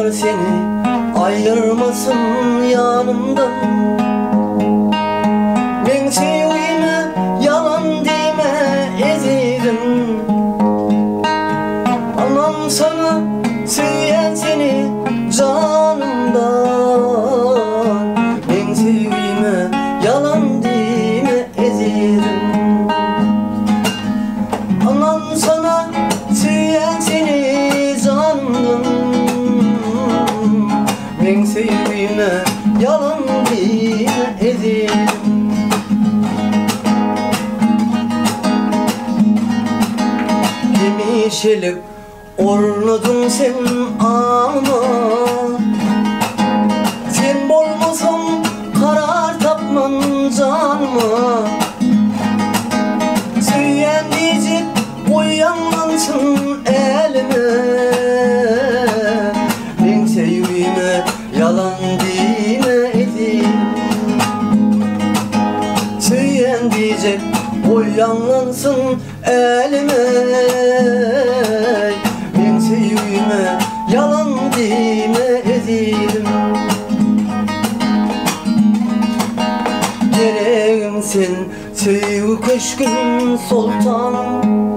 yar seni ayırmasın yanımdan. Ben sevgime yalan deme ezidim. Anam sana söyleyen seni canımdan. Ben sevgime yalan deme ezidim. Anam sana söyleyen seni canımdan. Ben sevgime yalan deme ezidim. Yemişelik ornadın sen ama sen bolmasan karar tapman canıma. Söyleyen diyecek uyanmansın elime. Ben sevgime yalan deme edim. Söyleyen diyecek uyanlansın elime. Ben sevgime yalan deme edim. Gereğim sen sevgi köşkün sultanım.